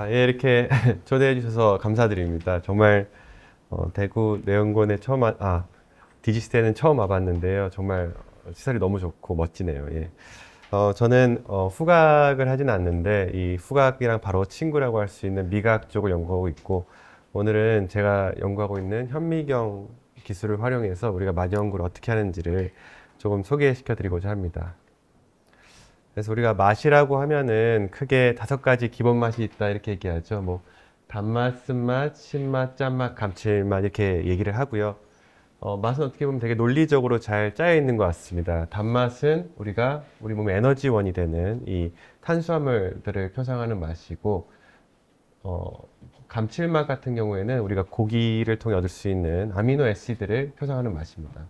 예, 이렇게 초대해 주셔서 감사드립니다. 정말 대구 내연곤에 디지스테는 처음 와봤는데요. 정말 시설이 너무 좋고 멋지네요. 예. 저는 후각을 하진 않는데 이 후각이랑 바로 친구라고 할 수 있는 미각 쪽을 연구하고 있고, 오늘은 제가 연구하고 있는 현미경 기술을 활용해서 우리가 맛 연구를 어떻게 하는지를 조금 소개시켜 드리고자 합니다. 그래서 우리가 맛이라고 하면은 크게 5가지 기본 맛이 있다 이렇게 얘기하죠. 뭐 단맛, 쓴맛, 신맛, 짠맛, 감칠맛 이렇게 얘기를 하고요. 맛은 어떻게 보면 되게 논리적으로 잘 짜여 있는 것 같습니다. 단맛은 우리가 우리 몸의 에너지원이 되는 이 탄수화물들을 표상하는 맛이고, 어, 감칠맛 같은 경우에는 우리가 고기를 통해 얻을 수 있는 아미노 애시드를 표상하는 맛입니다.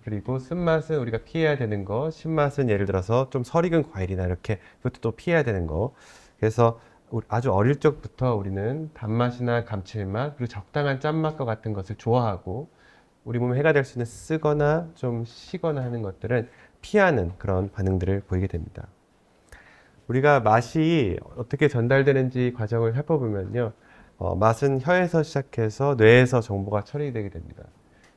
그리고 쓴맛은 우리가 피해야 되는 거, 신맛은 예를 들어서 좀 설익은 과일이나 이렇게 그것도 또 피해야 되는 거. 그래서 아주 어릴 적부터 우리는 단맛이나 감칠맛, 그리고 적당한 짠맛과 같은 것을 좋아하고, 우리 몸에 해가 될 수 있는 쓰거나 좀 시거나 하는 것들은 피하는 그런 반응들을 보이게 됩니다. 우리가 맛이 어떻게 전달되는지 과정을 살펴보면요. 맛은 혀에서 시작해서 뇌에서 정보가 처리되게 됩니다.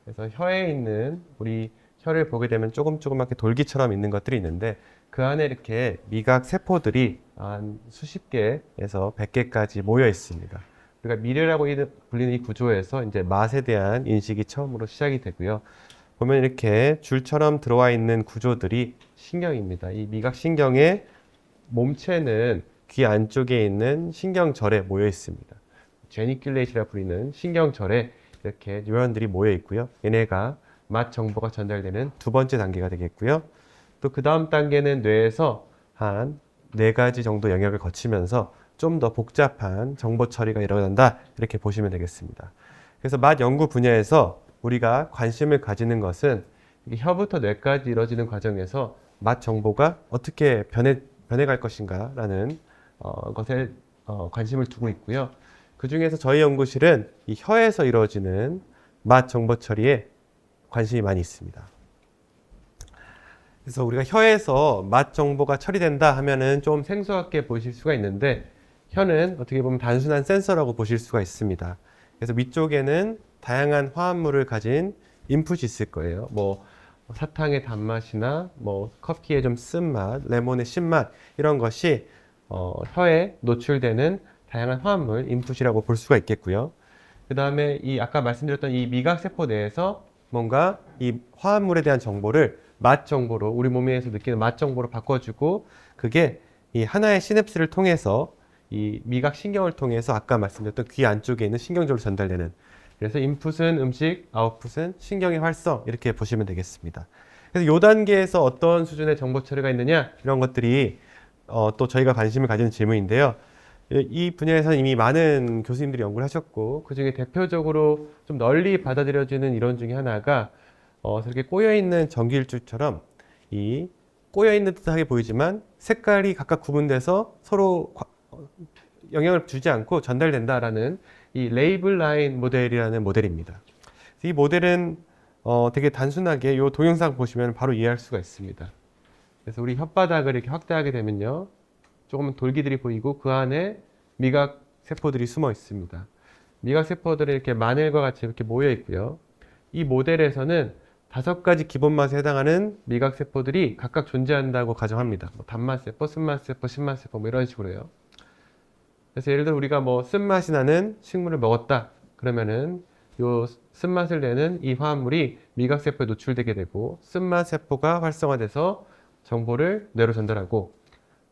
그래서 혀에 있는, 우리 혀를 보게 되면 조그맣게 돌기처럼 있는 것들이 있는데, 그 안에 이렇게 미각 세포들이 한 수십 개에서 100개까지 모여 있습니다. 우리가 미뢰라고 불리는 이 구조에서 이제 맛에 대한 인식이 처음으로 시작이 되고요. 보면 이렇게 줄처럼 들어와 있는 구조들이 신경입니다. 이 미각신경의 몸체는 귀 안쪽에 있는 신경절에 모여 있습니다. 제니큘레이트라 불리는 신경절에 이렇게 뉴런들이 모여 있고요. 얘네가 맛 정보가 전달되는 두 번째 단계가 되겠고요. 또 그 다음 단계는 뇌에서 한 4가지 정도 영역을 거치면서 좀 더 복잡한 정보 처리가 일어난다, 이렇게 보시면 되겠습니다. 그래서 맛 연구 분야에서 우리가 관심을 가지는 것은 혀부터 뇌까지 이루어지는 과정에서 맛 정보가 어떻게 변해갈 것인가 라는 것에 관심을 두고 있고요. 그 중에서 저희 연구실은 이 혀에서 이루어지는 맛 정보 처리에 관심이 많이 있습니다. 그래서 우리가 혀에서 맛 정보가 처리된다 하면은 좀 생소하게 보실 수가 있는데, 혀는 어떻게 보면 단순한 센서라고 보실 수가 있습니다. 그래서 위쪽에는 다양한 화합물을 가진 인풋이 있을 거예요. 뭐 사탕의 단맛이나 뭐 커피의 좀 쓴맛, 레몬의 신맛, 이런 것이 혀에 노출되는 다양한 화합물 인풋이라고 볼 수가 있겠고요. 그 다음에 이 아까 말씀드렸던 이 미각세포 내에서 뭔가 이 화합물에 대한 정보를 맛 정보로, 우리 몸에서 느끼는 맛 정보로 바꿔주고, 그게 이 하나의 시냅스를 통해서 이 미각신경을 통해서 아까 말씀드렸던 귀 안쪽에 있는 신경절로 전달되는, 그래서 인풋은 음식, 아웃풋은 신경의 활성, 이렇게 보시면 되겠습니다. 그래서 이 단계에서 어떤 수준의 정보 처리가 있느냐, 이런 것들이 또 저희가 관심을 가지는 질문인데요. 이 분야에서는 이미 많은 교수님들이 연구를 하셨고, 그 중에 대표적으로 좀 널리 받아들여지는 이론 중에 하나가 저렇게 꼬여있는 전기일주처럼 이 꼬여있는 듯하게 보이지만 색깔이 각각 구분돼서 서로 영향을 주지 않고 전달된다라는 이 레이블 라인 모델이라는 모델입니다. 이 모델은 되게 단순하게 이 동영상 보시면 바로 이해할 수가 있습니다. 그래서 우리 혓바닥을 이렇게 확대하게 되면요, 조금 돌기들이 보이고 그 안에 미각 세포들이 숨어 있습니다. 미각 세포들은 이렇게 마늘과 같이 이렇게 모여 있고요. 이 모델에서는 5가지 기본 맛에 해당하는 미각 세포들이 각각 존재한다고 가정합니다. 뭐 단맛 세포, 쓴맛 세포, 신맛 세포, 뭐 이런 식으로요. 그래서 예를 들어 우리가 뭐 쓴맛이 나는 식물을 먹었다 그러면은 요 쓴맛을 내는 이 화합물이 미각 세포에 노출되게 되고, 쓴맛 세포가 활성화돼서 정보를 뇌로 전달하고,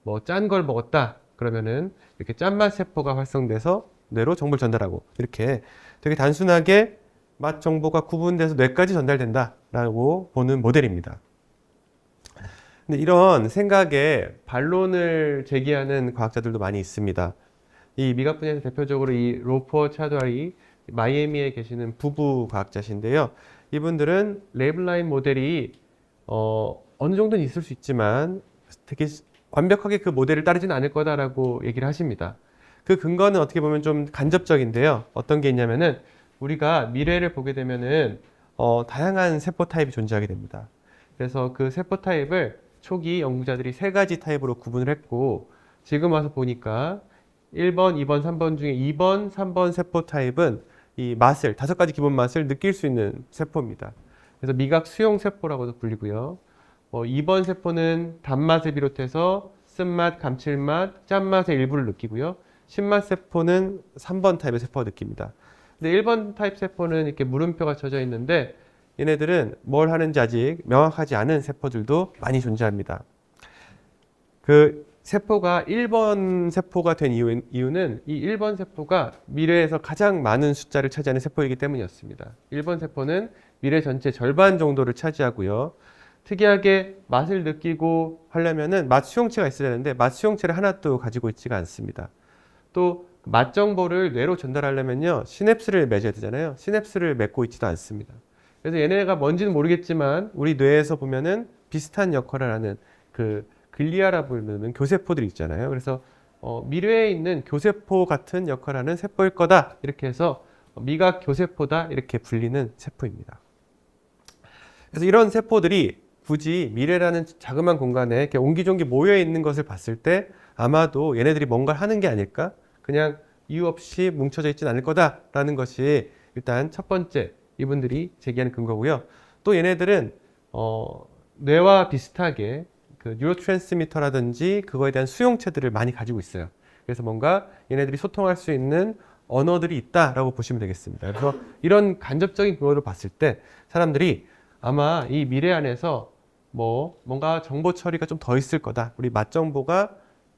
뭐 짠 걸 먹었다 그러면은 이렇게 짠맛 세포가 활성돼서 뇌로 정보를 전달하고, 이렇게 되게 단순하게 맛 정보가 구분돼서 뇌까지 전달된다라고 보는 모델입니다. 근데 이런 생각에 반론을 제기하는 과학자들도 많이 있습니다. 이 미각 분야에서 대표적으로 이 로퍼 차드와리, 마이애미에 계시는 부부 과학자신데요. 이분들은 레이블라인 모델이 어느 정도는 있을 수 있지만 되게 완벽하게 그 모델을 따르지는 않을 거다라고 얘기를 하십니다. 그 근거는 어떻게 보면 좀 간접적인데요. 어떤 게 있냐면은 우리가 미래를 보게 되면은 다양한 세포 타입이 존재하게 됩니다. 그래서 그 세포 타입을 초기 연구자들이 3가지 타입으로 구분을 했고, 지금 와서 보니까 1번, 2번, 3번 중에 2번, 3번 세포 타입은 이 맛을, 5가지 기본 맛을 느낄 수 있는 세포입니다. 그래서 미각 수용 세포라고도 불리고요. 2번 세포는 단맛을 비롯해서 쓴맛, 감칠맛, 짠맛의 일부를 느끼고요. 신맛 세포는 3번 타입의 세포가 느낍니다. 근데 1번 타입 세포는 이렇게 물음표가 쳐져 있는데 얘네들은 뭘 하는지 아직 명확하지 않은 세포들도 많이 존재합니다. 그 세포가 1번 세포가 된 이유는 이 1번 세포가 미래에서 가장 많은 숫자를 차지하는 세포이기 때문이었습니다. 1번 세포는 미래 전체 절반 정도를 차지하고요. 특이하게 맛을 느끼고 하려면은 맛 수용체가 있어야 되는데 맛 수용체를 하나도 가지고 있지가 않습니다. 또 맛 정보를 뇌로 전달하려면요. 시냅스를 맺어야 되잖아요. 시냅스를 맺고 있지도 않습니다. 그래서 얘네가 뭔지는 모르겠지만 우리 뇌에서 보면은 비슷한 역할을 하는 그 글리아라 부르는 교세포들이 있잖아요. 그래서 미래에 있는 교세포 같은 역할을 하는 세포일 거다. 이렇게 해서 미각 교세포다. 이렇게 불리는 세포입니다. 그래서 이런 세포들이 굳이 미래라는 자그마한 공간에 이렇게 옹기종기 모여 있는 것을 봤을 때 아마도 얘네들이 뭔가를 하는 게 아닐까? 그냥 이유 없이 뭉쳐져 있진 않을 거다라는 것이 일단 첫 번째 이분들이 제기하는 근거고요. 또 얘네들은 뇌와 비슷하게 그 뉴로트랜스미터라든지 그거에 대한 수용체들을 많이 가지고 있어요. 그래서 뭔가 얘네들이 소통할 수 있는 언어들이 있다라고 보시면 되겠습니다. 그래서 이런 간접적인 근거를 봤을 때 사람들이 아마 이 미래 안에서 뭔가 정보 처리가 좀 더 있을 거다. 우리 맛 정보가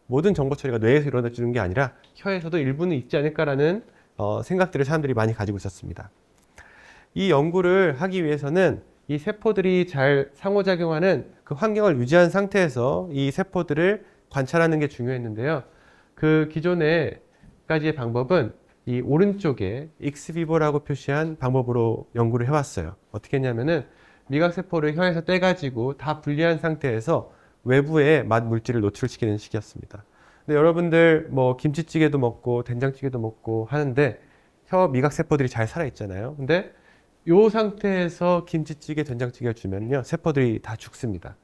모든 정보 처리가 뇌에서 이루어지는 게 아니라 혀에서도 일부는 있지 않을까라는 생각들을 사람들이 많이 가지고 있었습니다. 이 연구를 하기 위해서는 이 세포들이 잘 상호작용하는 그 환경을 유지한 상태에서 이 세포들을 관찰하는 게 중요했는데요. 그 기존에까지의 방법은 이 오른쪽에 익스비보라고 표시한 방법으로 연구를 해왔어요. 어떻게 했냐면은 미각세포를 혀에서 떼가지고 다 분리한 상태에서 외부에 맛 물질을 노출시키는 식이었습니다. 근데 여러분들 김치찌개도 먹고 된장찌개도 먹고 하는데 혀 미각세포들이 잘 살아있잖아요. 근데 이 상태에서 김치찌개, 된장찌개를 주면요, 세포들이 다 죽습니다.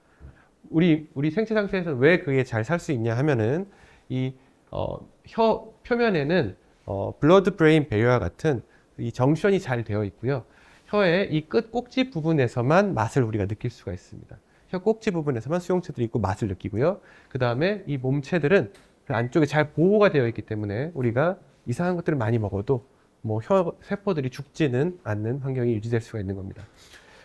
우리 생체 상태에서 왜 그게 잘 살 수 있냐 하면은 혀 표면에는 블러드 브레인 베리어와 같은 이 정션이 잘 되어 있고요. 혀의 이 끝 꼭지 부분에서만 맛을 우리가 느낄 수가 있습니다. 혀 꼭지 부분에서만 수용체들이 있고 맛을 느끼고요. 그 다음에 이 몸체들은 그 안쪽에 잘 보호가 되어 있기 때문에 우리가 이상한 것들을 많이 먹어도 혀 세포들이 죽지는 않는 환경이 유지될 수가 있는 겁니다.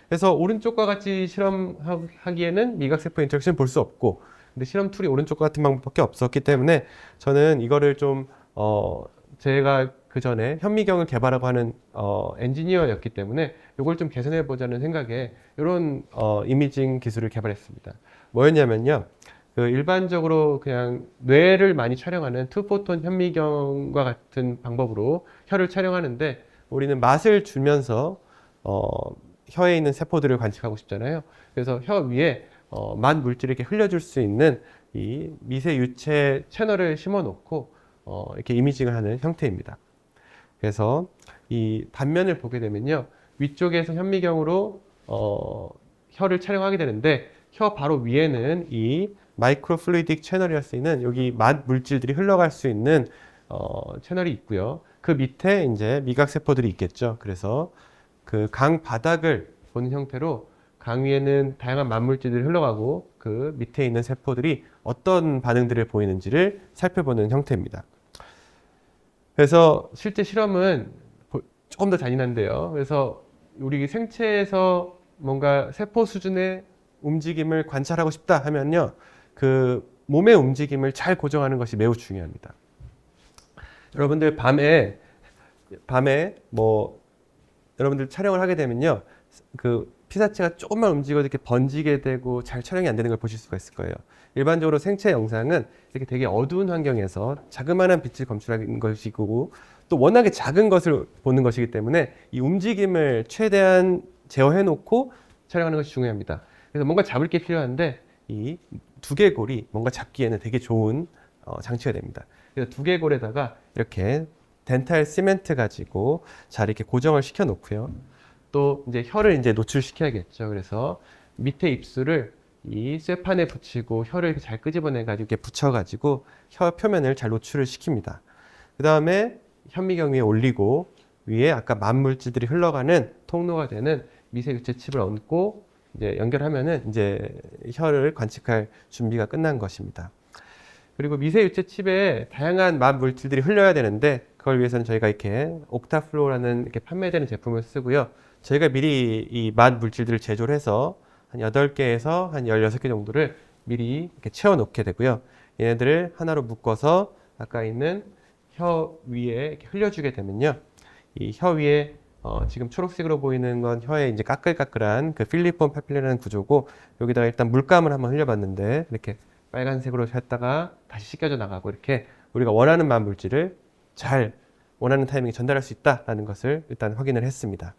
그래서 오른쪽과 같이 실험하기에는 미각세포 인터랙션 볼 수 없고, 근데 실험 툴이 오른쪽과 같은 방법밖에 없었기 때문에 저는 이거를 좀 제가 그 전에 현미경을 개발하고 하는 엔지니어였기 때문에 이걸 좀 개선해 보자는 생각에 이런 이미징 기술을 개발했습니다. 뭐였냐면요, 그 일반적으로 그냥 뇌를 많이 촬영하는 투포톤 현미경과 같은 방법으로 혀를 촬영하는데 우리는 맛을 주면서 혀에 있는 세포들을 관측하고 싶잖아요. 그래서 혀 위에 맛 물질을 이렇게 흘려줄 수 있는 이 미세 유체 채널을 심어 놓고 이렇게 이미징을 하는 형태입니다. 그래서 이 단면을 보게 되면요, 위쪽에서 현미경으로 혀를 촬영하게 되는데 혀 바로 위에는 이 마이크로 플루이딕 채널이라 쓰이는 여기 맛 물질들이 흘러갈 수 있는 채널이 있고요. 그 밑에 이제 미각 세포들이 있겠죠. 그래서 그 강 바닥을 보는 형태로 강 위에는 다양한 맛 물질들이 흘러가고 그 밑에 있는 세포들이 어떤 반응들을 보이는지를 살펴보는 형태입니다. 그래서 실제 실험은 조금 더 잔인한데요. 그래서 우리 생체에서 뭔가 세포 수준의 움직임을 관찰하고 싶다 하면요, 그 몸의 움직임을 잘 고정하는 것이 매우 중요합니다. 여러분들 밤에 여러분들 촬영을 하게 되면요, 그 피사체가 조금만 움직여도 이렇게 번지게 되고 잘 촬영이 안 되는 걸 보실 수가 있을 거예요. 일반적으로 생체 영상은 이렇게 되게 어두운 환경에서 자그마한 빛을 검출하는 것이고 또 워낙에 작은 것을 보는 것이기 때문에 이 움직임을 최대한 제어해 놓고 촬영하는 것이 중요합니다. 그래서 뭔가 잡을 게 필요한데 이 두개골이 뭔가 잡기에는 되게 좋은 장치가 됩니다. 그래서 두개골에다가 이렇게 덴탈 시멘트 가지고 잘 이렇게 고정을 시켜 놓고요. 또 이제 혀를 이제 노출시켜야겠죠. 그래서 밑에 입술을 이 쇠판에 붙이고 혀를 잘 끄집어내 가지고 이렇게 붙여 가지고 혀 표면을 잘 노출을 시킵니다. 그 다음에 현미경 위에 올리고 위에 아까 만물질들이 흘러가는 통로가 되는 미세유체 칩을 얹고 이제 연결하면은 이제 혀를 관측할 준비가 끝난 것입니다. 그리고 미세유체 칩에 다양한 만물질들이 흘러야 되는데 그걸 위해서는 저희가 이렇게 옥타플로우라는 이렇게 판매되는 제품을 쓰고요. 저희가 미리 이 만물질들을 제조를 해서 한 8개에서 한 16개 정도를 미리 이렇게 채워 놓게 되고요. 얘네들을 하나로 묶어서 아까 있는 혀 위에 이렇게 흘려주게 되면요. 이 혀 위에 지금 초록색으로 보이는 건 혀의 이제 까끌까끌한 그 필리폼 파필라라는 구조고 여기다가 일단 물감을 한번 흘려봤는데 이렇게 빨간색으로 했다가 다시 씻겨져 나가고 이렇게 우리가 원하는 만물질을 잘 원하는 타이밍에 전달할 수 있다라는 것을 일단 확인을 했습니다.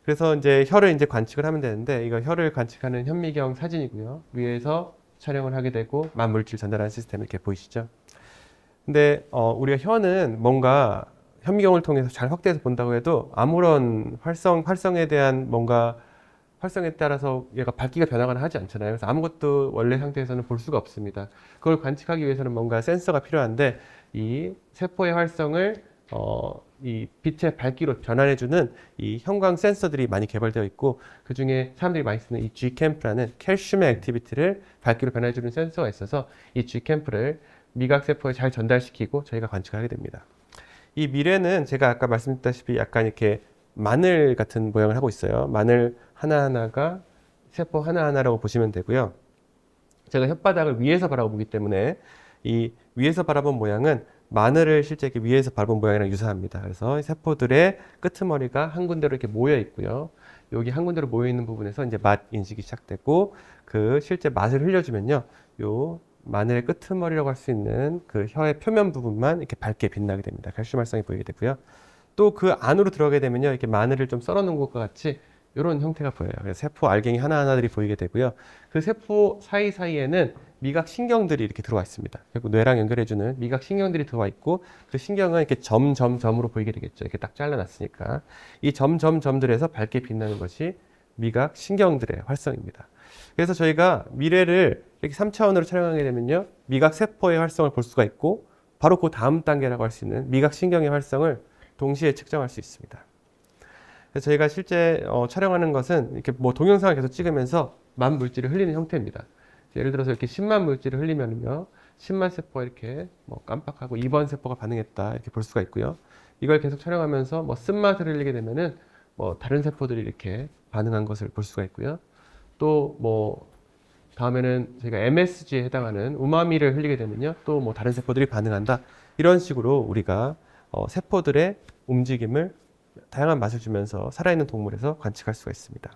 그래서 이제 혀를 이제 관측을 하면 되는데 이거 혀를 관측하는 현미경 사진이고요. 위에서 촬영을 하게 되고 만물질 전달하는 시스템 이렇게 보이시죠? 근데 우리가 혀는 뭔가 현미경을 통해서 잘 확대해서 본다고 해도 아무런 활성에 대한 뭔가 활성에 따라서 얘가 밝기가 변하거나 하지 않잖아요. 그래서 아무것도 원래 상태에서는 볼 수가 없습니다. 그걸 관측하기 위해서는 뭔가 센서가 필요한데 이 세포의 활성을 이 빛의 밝기로 전환해주는 이 형광 센서들이 많이 개발되어 있고 그 중에 사람들이 많이 쓰는 이 G캠프라는 칼슘의 액티비티를 밝기로 변화해주는 센서가 있어서 이 G캠프를 미각 세포에 잘 전달시키고 저희가 관측하게 됩니다. 이 미래는 제가 아까 말씀드렸다시피 약간 이렇게 마늘 같은 모양을 하고 있어요. 마늘 하나하나가 세포 하나하나라고 보시면 되고요. 제가 혓바닥을 위에서 바라보기 때문에 이 위에서 바라본 모양은 마늘을 실제 이렇게 위에서 바라본 모양이랑 유사합니다. 그래서 세포들의 끄트머리가 한 군데로 이렇게 모여 있고요. 여기 한 군데로 모여 있는 부분에서 이제 맛 인식이 시작되고 그 실제 맛을 흘려주면요. 요 마늘의 끄트머리라고 할 수 있는 그 혀의 표면 부분만 이렇게 밝게 빛나게 됩니다. 칼슘 활성이 보이게 되고요. 또 그 안으로 들어가게 되면요. 이렇게 마늘을 좀 썰어 놓은 것과 같이 이런 형태가 보여요. 그래서 세포 알갱이 하나하나들이 보이게 되고요. 그 세포 사이사이에는 미각 신경들이 이렇게 들어와 있습니다. 그리고 뇌랑 연결해주는 미각 신경들이 들어와 있고 그 신경은 이렇게 점점점으로 보이게 되겠죠. 이렇게 딱 잘라놨으니까 이 점점점들에서 밝게 빛나는 것이 미각 신경들의 활성입니다. 그래서 저희가 미래를 이렇게 3차원으로 촬영하게 되면요. 미각 세포의 활성을 볼 수가 있고 바로 그 다음 단계라고 할 수 있는 미각 신경의 활성을 동시에 측정할 수 있습니다. 그래서 저희가 실제 촬영하는 것은 이렇게 뭐 동영상을 계속 찍으면서 만 물질을 흘리는 형태입니다. 예를 들어서 이렇게 10만 물질을 흘리면요, 10만 세포가 이렇게 뭐 깜빡하고 2번 세포가 반응했다 이렇게 볼 수가 있고요. 이걸 계속 촬영하면서 뭐 쓴맛을 흘리게 되면은 뭐 다른 세포들이 이렇게 반응한 것을 볼 수가 있고요. 또 뭐 다음에는 저희가 MSG에 해당하는 우마미를 흘리게 되면요, 또 뭐 다른 세포들이 반응한다. 이런 식으로 우리가 세포들의 움직임을 다양한 맛을 주면서 살아있는 동물에서 관측할 수가 있습니다.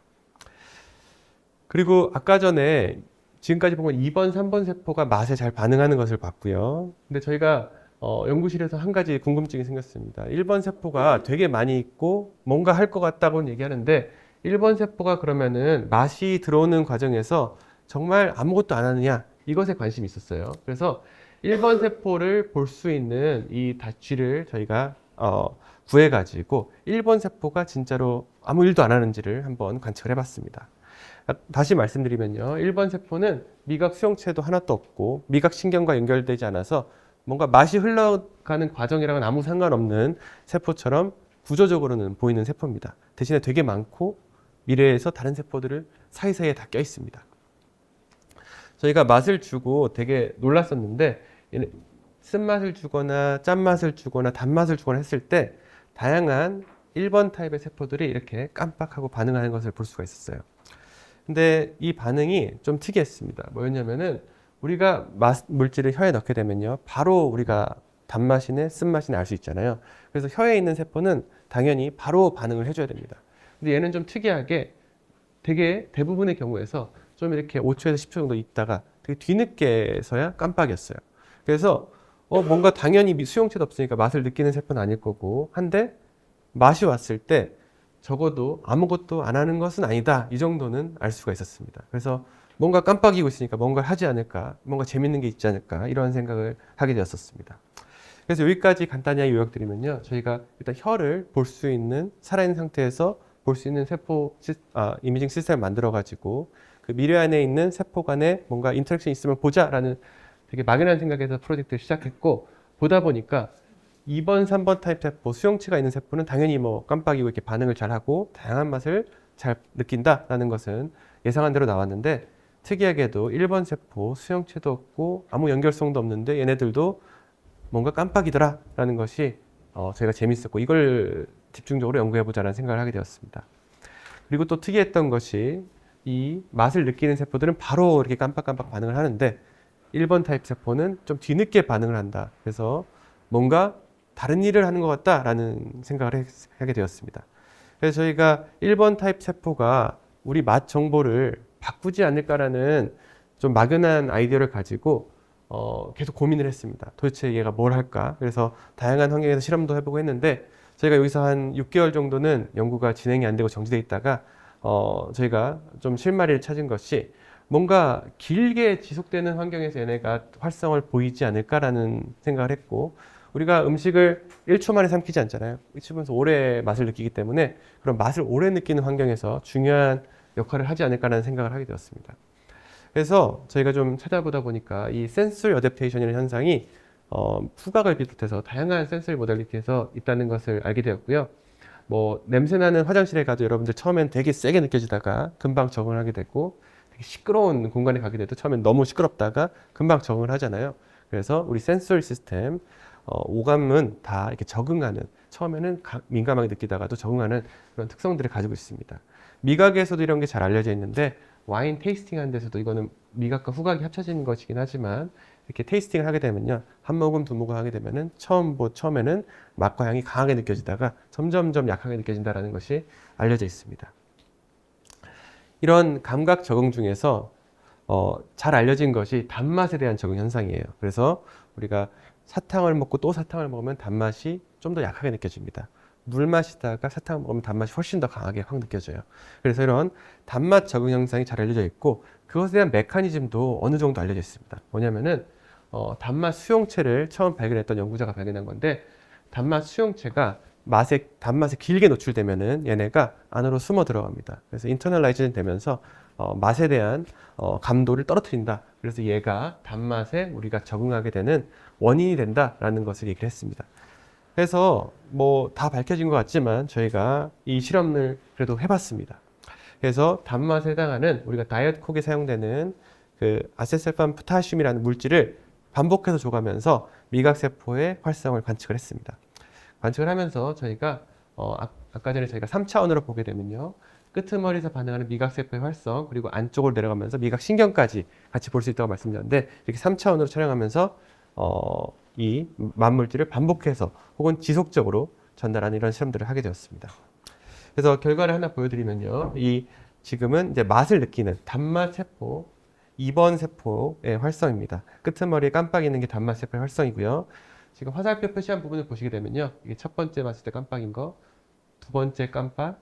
그리고 아까 전에 지금까지 본 건 2번, 3번 세포가 맛에 잘 반응하는 것을 봤고요. 근데 저희가 연구실에서 한 가지 궁금증이 생겼습니다. 1번 세포가 되게 많이 있고 뭔가 할 것 같다고는 얘기하는데 1번 세포가 그러면은 맛이 들어오는 과정에서 정말 아무것도 안 하느냐, 이것에 관심이 있었어요. 그래서 1번 세포를 볼 수 있는 이 쥐를 저희가 구해가지고 1번 세포가 진짜로 아무 일도 안 하는지를 한번 관측을 해봤습니다. 다시 말씀드리면요, 1번 세포는 미각 수용체도 하나도 없고 미각 신경과 연결되지 않아서 뭔가 맛이 흘러가는 과정이랑은 아무 상관없는 세포처럼 구조적으로는 보이는 세포입니다. 대신에 되게 많고 미래에서 다른 세포들을 사이사이에 다 껴 있습니다. 저희가 맛을 주고 되게 놀랐었는데 쓴맛을 주거나 짠맛을 주거나 단맛을 주거나 했을 때 다양한 1번 타입의 세포들이 이렇게 깜빡하고 반응하는 것을 볼 수가 있었어요. 근데 이 반응이 좀 특이했습니다. 뭐였냐면은 우리가 맛 물질을 혀에 넣게 되면요, 바로 우리가 단맛이네 쓴맛이네 알 수 있잖아요. 그래서 혀에 있는 세포는 당연히 바로 반응을 해줘야 됩니다. 근데 얘는 좀 특이하게 되게 대부분의 경우에서 좀 이렇게 5초에서 10초 정도 있다가 되게 뒤늦게서야 깜빡이었어요. 그래서 뭔가 당연히 수용체도 없으니까 맛을 느끼는 세포는 아닐 거고 한데 맛이 왔을 때 적어도 아무것도 안 하는 것은 아니다, 이 정도는 알 수가 있었습니다. 그래서 뭔가 깜빡이고 있으니까 뭔가를 하지 않을까, 뭔가 재밌는 게 있지 않을까, 이런 생각을 하게 되었었습니다. 그래서 여기까지 간단히 요약드리면요, 저희가 일단 혀를 볼 수 있는, 살아있는 상태에서 볼 수 있는 세포 이미징 시스템을 만들어 가지고 그 미래 안에 있는 세포 간에 뭔가 인터랙션이 있으면 보자라는 되게 막연한 생각에서 프로젝트를 시작했고, 보다 보니까 2번, 3번 타입 세포, 수용체가 있는 세포는 당연히 뭐 깜빡이고 이렇게 반응을 잘하고 다양한 맛을 잘 느낀다라는 것은 예상한 대로 나왔는데, 특이하게도 1번 세포 수용체도 없고 아무 연결성도 없는데 얘네들도 뭔가 깜빡이더라라는 것이 저희가 재밌었고 이걸 집중적으로 연구해보자라는 생각을 하게 되었습니다. 그리고 또 특이했던 것이 이 맛을 느끼는 세포들은 바로 이렇게 깜빡깜빡 반응을 하는데 1번 타입 세포는 좀 뒤늦게 반응을 한다. 그래서 뭔가 다른 일을 하는 것 같다라는 생각을 하게 되었습니다. 그래서 저희가 1번 타입 세포가 우리 맛 정보를 바꾸지 않을까라는 좀 막연한 아이디어를 가지고 계속 고민을 했습니다. 도대체 얘가 뭘 할까? 그래서 다양한 환경에서 실험도 해보고 했는데 저희가 여기서 한 6개월 정도는 연구가 진행이 안 되고 정지돼 있다가 저희가 좀 실마리를 찾은 것이 뭔가 길게 지속되는 환경에서 얘네가 활성을 보이지 않을까라는 생각을 했고, 우리가 음식을 1초 만에 삼키지 않잖아요. 씹으면서 오래 맛을 느끼기 때문에 그런 맛을 오래 느끼는 환경에서 중요한 역할을 하지 않을까라는 생각을 하게 되었습니다. 그래서 저희가 좀 찾아보다 보니까 이 센소리 어댑테이션이라는 현상이 후각을 비롯해서 다양한 센소리 모델리티에서 있다는 것을 알게 되었고요. 뭐 냄새나는 화장실에 가도 여러분들 처음엔 되게 세게 느껴지다가 금방 적응을 하게 되고, 되게 시끄러운 공간에 가게 돼도 처음엔 너무 시끄럽다가 금방 적응을 하잖아요. 그래서 우리 센소리 시스템, 오감은 다 이렇게 적응하는, 처음에는 민감하게 느끼다가도 적응하는 그런 특성들을 가지고 있습니다. 미각에서도 이런 게 잘 알려져 있는데 와인 테이스팅 하는 데서도 이거는 미각과 후각이 합쳐진 것이긴 하지만 이렇게 테이스팅을 하게 되면요, 한 모금 두 모금 하게 되면은 처음에는 맛과 향이 강하게 느껴지다가 점점점 약하게 느껴진다는 것이 알려져 있습니다. 이런 감각 적응 중에서 잘 알려진 것이 단맛에 대한 적응 현상이에요. 그래서 우리가 사탕을 먹고 또 사탕을 먹으면 단맛이 좀 더 약하게 느껴집니다. 물 마시다가 사탕을 먹으면 단맛이 훨씬 더 강하게 확 느껴져요. 그래서 이런 단맛 적응 현상이 잘 알려져 있고, 그것에 대한 메커니즘도 어느 정도 알려져 있습니다. 뭐냐면은 단맛 수용체를 처음 발견했던 연구자가 발견한 건데, 단맛 수용체가 단맛에 길게 노출되면은 얘네가 안으로 숨어 들어갑니다. 그래서 인터널라이즈는 되면서 맛에 대한 감도를 떨어뜨린다. 그래서 얘가 단맛에 우리가 적응하게 되는 원인이 된다라는 것을 얘기를 했습니다. 그래서 뭐 다 밝혀진 것 같지만 저희가 이 실험을 그래도 해봤습니다. 그래서 단맛에 해당하는 우리가 다이어트 콕에 사용되는 그 아세슬팜 포타슘이라는 물질을 반복해서 줘가면서 미각세포의 활성을 관측을 했습니다. 관측을 하면서 저희가 아까 전에 저희가 3차원으로 보게 되면요, 끄트머리에서 반응하는 미각세포의 활성, 그리고 안쪽으로 내려가면서 미각신경까지 같이 볼 수 있다고 말씀드렸는데, 이렇게 3차원으로 촬영하면서 이 만물질을 반복해서 혹은 지속적으로 전달하는 이런 실험들을 하게 되었습니다. 그래서 결과를 하나 보여드리면요, 이 지금은 이제 맛을 느끼는 단맛 세포 2번 세포의 활성입니다. 끄트머리에 깜빡이는 게 단맛 세포의 활성이고요. 지금 화살표 표시한 부분을 보시게 되면요, 이게 첫 번째 봤을 때 깜빡인 거, 두 번째 깜빡,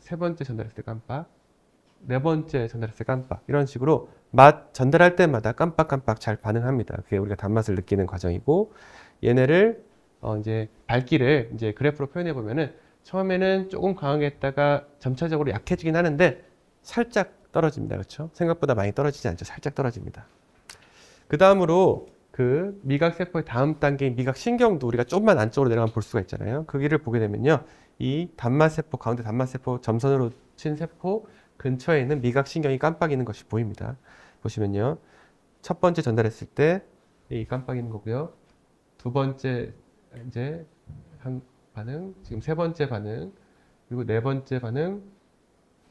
세 번째 전달했을 때 깜빡, 네 번째 전달했을 때 깜빡, 이런 식으로 맛 전달할 때마다 깜빡깜빡 잘 반응합니다. 그게 우리가 단맛을 느끼는 과정이고, 얘네를 이제 밝기를 이제 그래프로 표현해 보면은 처음에는 조금 강하게 했다가 점차적으로 약해지긴 하는데 살짝 떨어집니다. 그렇죠? 생각보다 많이 떨어지지 않죠. 살짝 떨어집니다. 그 다음으로 그 미각세포의 다음 단계인 미각신경도 우리가 조금만 안쪽으로 내려가면 볼 수가 있잖아요. 그 길을 보게 되면요, 이 단맛세포, 가운데 단맛세포 점선으로 친 세포 근처에 있는 미각신경이 깜빡이는 것이 보입니다. 보시면요, 첫 번째 전달했을 때 이 깜빡이는 거고요, 두 번째 이제 한 반응, 지금 세 번째 반응, 그리고 네 번째 반응,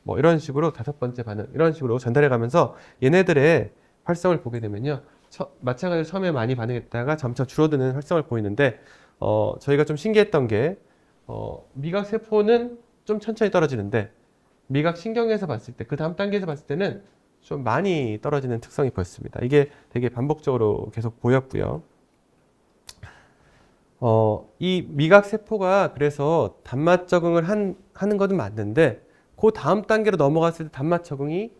뭐 이런 식으로 다섯 번째 반응, 이런 식으로 전달해 가면서 얘네들의 활성을 보게 되면요, 마찬가지로 처음에 많이 반응했다가 점차 줄어드는 활성을 보이는데, 저희가 좀 신기했던 게 미각세포는 좀 천천히 떨어지는데 미각신경에서 봤을 때, 그 다음 단계에서 봤을 때는 좀 많이 떨어지는 특성이 보였습니다. 이게 되게 반복적으로 계속 보였고요. 이 미각세포가 그래서 단맛 적응을 하는 것은 맞는데, 그 다음 단계로 넘어갔을 때 단맛 적응이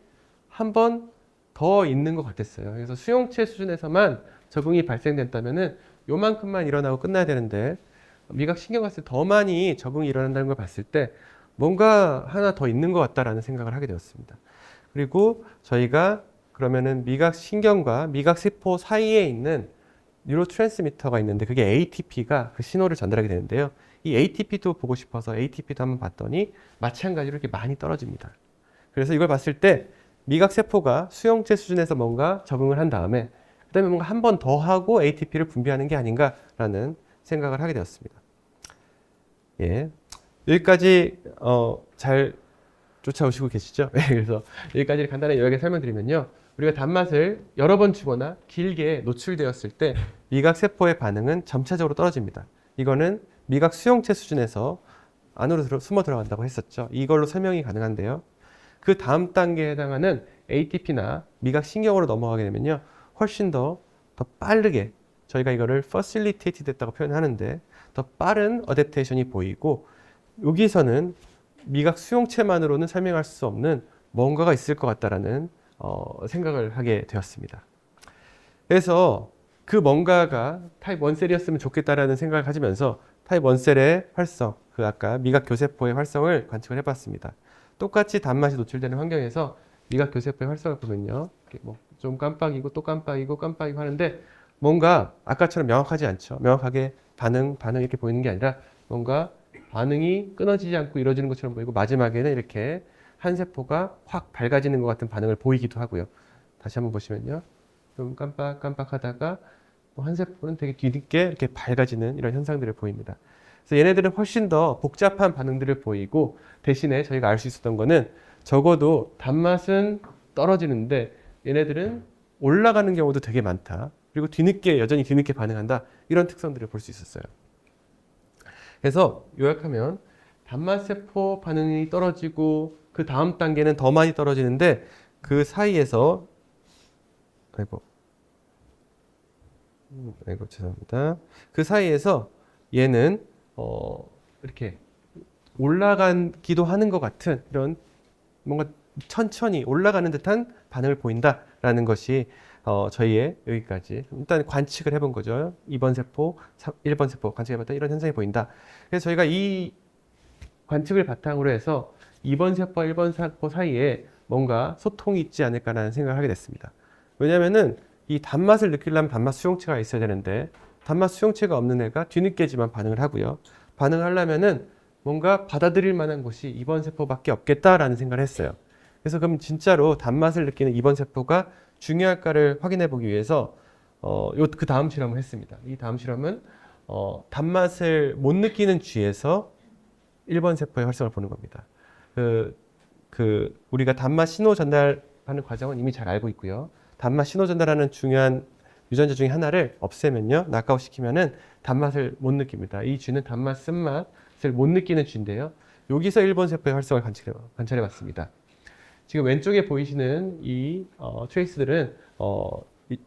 한 번 더 있는 것 같았어요. 그래서 수용체 수준에서만 적응이 발생된다면은 요만큼만 일어나고 끝나야 되는데, 미각신경 갔을 때 더 많이 적응이 일어난다는 걸 봤을 때 뭔가 하나 더 있는 것 같다라는 생각을 하게 되었습니다. 그리고 저희가 그러면은 미각신경과 미각세포 사이에 있는 뉴로트랜스미터가 있는데 그게 ATP가 그 신호를 전달하게 되는데요. 이 ATP도 보고 싶어서 ATP도 한번 봤더니 마찬가지로 이렇게 많이 떨어집니다. 그래서 이걸 봤을 때 미각세포가 수용체 수준에서 뭔가 적응을 한 다음에 그 다음에 뭔가 한 번 더 하고 ATP를 분비하는 게 아닌가라는 생각을 하게 되었습니다. 예, 여기까지 잘 쫓아오시고 계시죠? 그래서 여기까지 간단히 요약에 설명드리면요. 우리가 단맛을 여러 번 주거나 길게 노출되었을 때 미각세포의 반응은 점차적으로 떨어집니다. 이거는 미각 수용체 수준에서 안으로 숨어 들어간다고 했었죠. 이걸로 설명이 가능한데요. 그 다음 단계에 해당하는 ATP나 미각신경으로 넘어가게 되면요. 훨씬 더 빠르게 저희가 이거를 facilitated 됐다고 표현하는데 더 빠른 어댑테이션이 보이고 여기서는 미각 수용체만으로는 설명할 수 없는 뭔가가 있을 것 같다라는 생각을 하게 되었습니다. 그래서 그 뭔가가 타입 1셀이었으면 좋겠다라는 생각을 가지면서 타입 1셀의 활성, 그 아까 미각 교세포의 활성을 관측을 해봤습니다. 똑같이 단맛이 노출되는 환경에서 미각 교세포의 활성을 보면요. 좀 깜빡이고 또 깜빡이고 깜빡이고 하는데 뭔가 아까처럼 명확하지 않죠. 명확하게 반응 이렇게 보이는 게 아니라 뭔가 반응이 끊어지지 않고 이루어지는 것처럼 보이고 마지막에는 이렇게 한 세포가 확 밝아지는 것 같은 반응을 보이기도 하고요. 다시 한번 보시면요. 좀 깜빡깜빡 하다가 한 세포는 되게 뒤늦게 이렇게 밝아지는 이런 현상들을 보입니다. 그래서 얘네들은 훨씬 더 복잡한 반응들을 보이고 대신에 저희가 알 수 있었던 거는 적어도 단맛은 떨어지는데 얘네들은 올라가는 경우도 되게 많다. 그리고 여전히 뒤늦게 반응한다. 이런 특성들을 볼 수 있었어요. 그래서 요약하면 단맛세포 반응이 떨어지고 그 다음 단계는 더 많이 떨어지는데 그 사이에서 죄송합니다. 그 사이에서 얘는 이렇게 올라가기도 하는 것 같은 이런 뭔가 천천히 올라가는 듯한 반응을 보인다라는 것이 저희의 여기까지 일단 관측을 해본 거죠. 2번 세포, 1번 세포 관측해봤다 이런 현상이 보인다. 그래서 저희가 이 관측을 바탕으로 해서 2번 세포와 1번 세포 사이에 뭔가 소통이 있지 않을까라는 생각을 하게 됐습니다. 왜냐면은 이 단맛을 느끼려면 단맛 수용체가 있어야 되는데 단맛 수용체가 없는 애가 뒤늦게지만 반응을 하고요. 반응을 하려면은 뭔가 받아들일 만한 곳이 2번 세포밖에 없겠다라는 생각을 했어요. 그래서 그럼 진짜로 단맛을 느끼는 2번 세포가 중요할까를 확인해 보기 위해서 그 다음 실험을 했습니다. 이 다음 실험은 단맛을 못 느끼는 쥐에서 1번 세포의 활성을 보는 겁니다. 우리가 단맛 신호 전달하는 과정은 이미 잘 알고 있고요. 단맛 신호 전달하는 중요한 유전자 중에 하나를 없애면요, 낙아웃 시키면은 단맛을 못 느낍니다. 이 쥐는 단맛 쓴맛을 못 느끼는 쥐인데요. 여기서 1번 세포의 활성을 관찰해 봤습니다. 지금 왼쪽에 보이시는 이 트레이스들은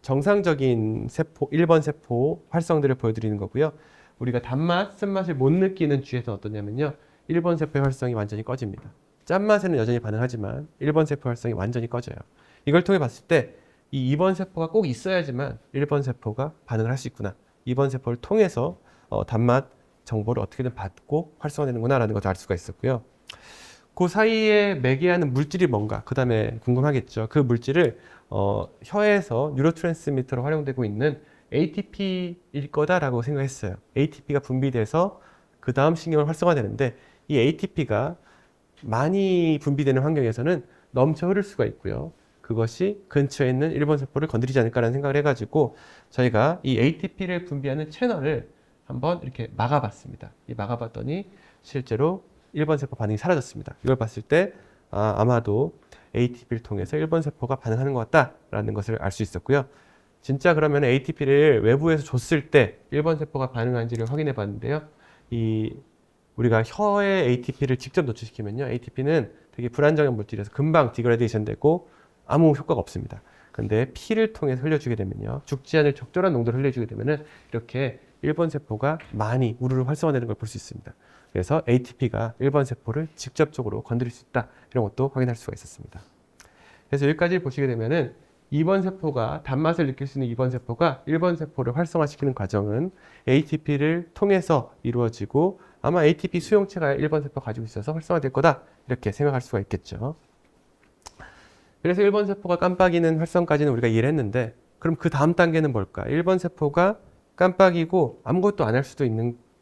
정상적인 세포, 1번 세포 활성들을 보여드리는 거고요. 우리가 단맛, 쓴맛을 못 느끼는 쥐에서 어떠냐면요. 1번 세포의 활성이 완전히 꺼집니다. 짠맛에는 여전히 반응하지만 1번 세포 활성이 완전히 꺼져요. 이걸 통해 봤을 때 이 2번 세포가 꼭 있어야지만 1번 세포가 반응을 할 수 있구나. 2번 세포를 통해서 단맛 정보를 어떻게든 받고 활성화되는구나 라는 것을 알 수가 있었고요. 그 사이에 매개하는 물질이 뭔가, 그 다음에 궁금하겠죠. 그 물질을 혀에서 뉴로트랜스미터로 활용되고 있는 ATP일 거다라고 생각했어요. ATP가 분비돼서 그 다음 신경을 활성화되는데 이 ATP가 많이 분비되는 환경에서는 넘쳐 흐를 수가 있고요. 그것이 근처에 있는 1번 세포를 건드리지 않을까라는 생각을 해가지고 저희가 이 ATP를 분비하는 채널을 한번 이렇게 막아봤습니다. 이 막아봤더니 실제로 1번 세포 반응이 사라졌습니다. 이걸 봤을 때 아마도 ATP를 통해서 1번 세포가 반응하는 것 같다라는 것을 알 수 있었고요. 진짜 그러면 ATP를 외부에서 줬을 때 1번 세포가 반응하는지를 확인해 봤는데요. 우리가 혀에 ATP를 직접 노출시키면요. ATP는 되게 불안정한 물질이라서 금방 디그레데이션 되고 아무 효과가 없습니다. 근데 피를 통해서 흘려주게 되면요. 죽지 않을 적절한 농도를 흘려주게 되면은 이렇게 1번 세포가 많이 우르르 활성화되는 걸 볼 수 있습니다. 그래서 ATP가 1번 세포를 직접적으로 건드릴 수 있다. 이런 것도 확인할 수가 있었습니다. 그래서 여기까지 보시게 되면은 2번 세포가 단맛을 느낄 수 있는 2번 세포가 1번 세포를 활성화시키는 과정은 ATP를 통해서 이루어지고 아마 ATP 수용체가 1번 세포가 가지고 있어서 활성화될 거다. 이렇게 생각할 수가 있겠죠. 그래서 1번 세포가 깜빡이는 활성까지는 우리가 이해를 했는데 그럼 그 다음 단계는 뭘까? 1번 세포가 깜빡이고 아무것도 안 할 수도